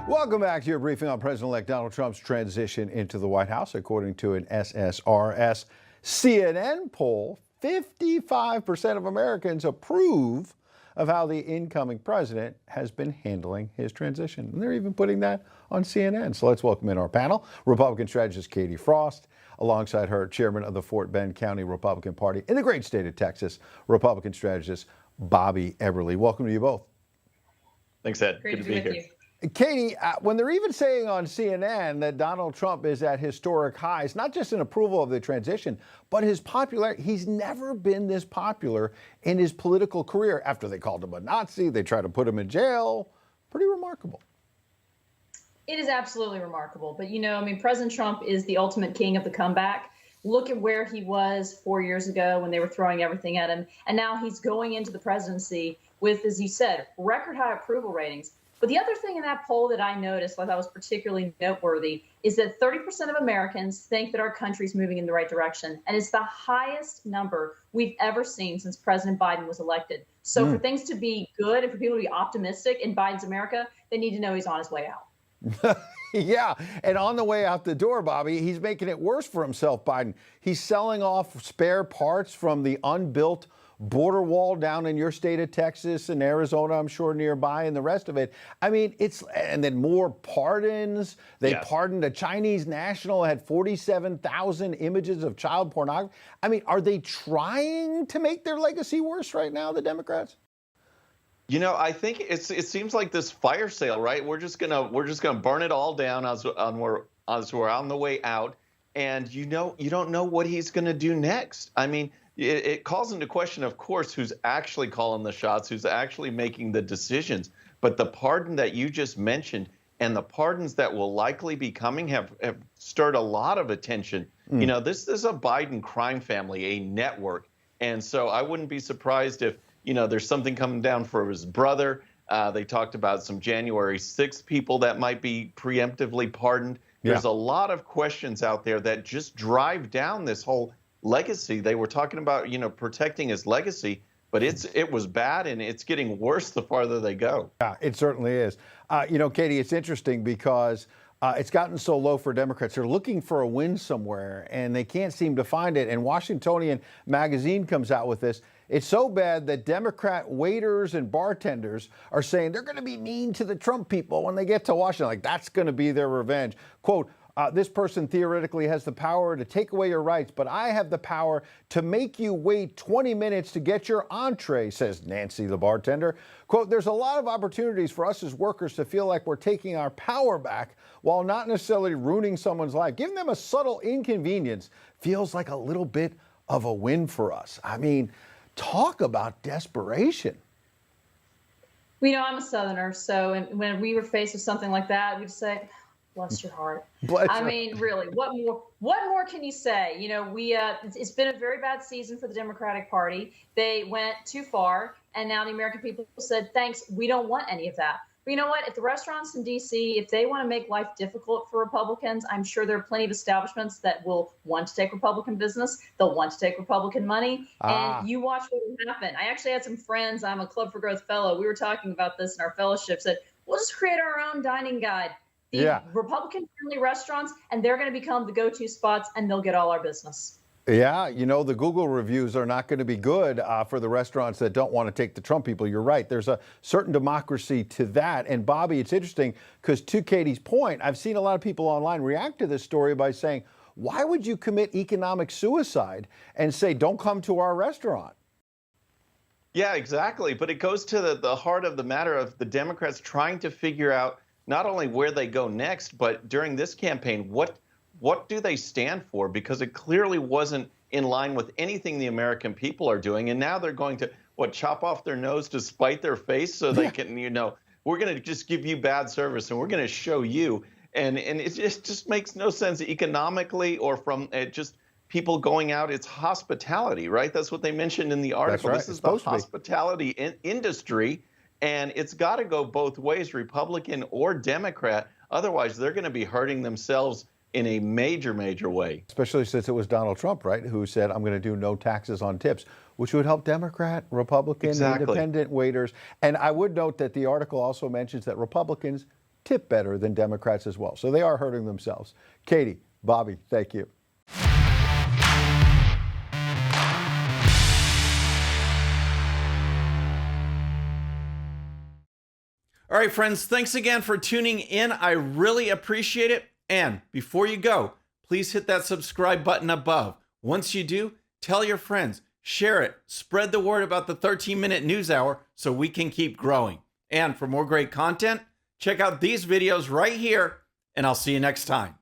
Welcome back to your briefing on President-elect Donald Trump's transition into the White House. According to an SSRS CNN poll, 55% of Americans approve of how the incoming president has been handling his transition. And they're even putting that on CNN. So let's welcome in our panel. Republican strategist Katie Frost, alongside her chairman of the Fort Bend County Republican Party in the great state of Texas, Republican strategist Bobby Eberle. Welcome to you both. Thanks, Ed. Great Good to be here. with you. Katie, when they're even saying on CNN that Donald Trump is at historic highs, not just in approval of the transition, but his popularity, he's never been this popular in his political career. After they called him a Nazi, they tried to put him in jail. Pretty remarkable. It is absolutely remarkable. But, President Trump is the ultimate king of the comeback. Look at where he was 4 years ago when they were throwing everything at him. And now he's going into the presidency with, as you said, record high approval ratings. But the other thing in that poll that I noticed, I thought was particularly noteworthy, is that 30% of Americans think that our country's moving in the right direction. And it's the highest number we've ever seen since President Biden was elected. So for things to be good and for people to be optimistic in Biden's America, they need to know he's on his way out. Yeah, and on the way out the door, Bobby, he's making it worse for himself, Biden. He's selling off spare parts from the unbuilt border wall down in your state of Texas and Arizona, I'm sure nearby, and the rest of it. I mean, and then more pardons. They pardoned a Chinese national, had 47,000 images of child pornography. I mean, are they trying to make their legacy worse right now, the Democrats? You know, I think it seems like this fire sale, right? We're just gonna burn it all down as we're on the way out, and you don't know what he's gonna do next. I mean, it calls into question, of course, who's actually calling the shots, who's actually making the decisions. But the pardon that you just mentioned and the pardons that will likely be coming have stirred a lot of attention. You know, this is a Biden crime family, a network. And so I wouldn't be surprised if, there's something coming down for his brother. They talked about some January 6th people that might be preemptively pardoned. There's a lot of questions out there that just drive down this whole legacy. They were talking about, protecting his legacy, but it was bad and it's getting worse the farther they go. Yeah, it certainly is. Katie, it's interesting because it's gotten so low for Democrats. They're looking for a win somewhere and they can't seem to find it. And Washingtonian magazine comes out with this. It's so bad that Democrat waiters and bartenders are saying they're going to be mean to the Trump people when they get to Washington. Like, that's going to be their revenge. Quote, this person theoretically has the power to take away your rights, but I have the power to make you wait 20 minutes to get your entree, says Nancy, the bartender. Quote, there's a lot of opportunities for us as workers to feel like we're taking our power back while not necessarily ruining someone's life. Giving them a subtle inconvenience feels like a little bit of a win for us. I mean, talk about desperation. I'm a Southerner, so when we were faced with something like that, we'd say, bless your heart. I mean, really, what more can you say? It's been a very bad season for the Democratic Party. They went too far, and now the American people said, thanks, we don't want any of that. But you know what? If the restaurants in D.C., if they want to make life difficult for Republicans, I'm sure there are plenty of establishments that will want to take Republican business. They'll want to take Republican money. And you watch what will happen. I actually had some friends. I'm a Club for Growth fellow. We were talking about this in our fellowship, said, we'll just create our own dining guide. The Republican-friendly restaurants, and they're going to become the go-to spots, and they'll get all our business. Yeah, the Google reviews are not going to be good for the restaurants that don't want to take the Trump people. You're right. There's a certain democracy to that. And Bobby, it's interesting because to Katie's point, I've seen a lot of people online react to this story by saying, why would you commit economic suicide and say, don't come to our restaurant? Yeah, exactly. But it goes to the heart of the matter of the Democrats trying to figure out not only where they go next, but during this campaign, what do they stand for? Because it clearly wasn't in line with anything the American people are doing. And now they're going to, chop off their nose to spite their face so they can, we're going to just give you bad service and we're going to show you. And it just makes no sense economically or from just people going out. It's hospitality, right? That's what they mentioned in the article. Right. This is the hospitality industry. And it's got to go both ways, Republican or Democrat. Otherwise, they're going to be hurting themselves in a major, major way. Especially since it was Donald Trump, right, who said, I'm going to do no taxes on tips, which would help Democrat, Republican, independent waiters. And I would note that the article also mentions that Republicans tip better than Democrats as well. So they are hurting themselves. Katie, Bobby, thank you. All right, friends, thanks again for tuning in. I really appreciate it. And before you go, please hit that subscribe button above. Once you do, tell your friends, share it, spread the word about the 13-minute news hour so we can keep growing. And for more great content, check out these videos right here, and I'll see you next time.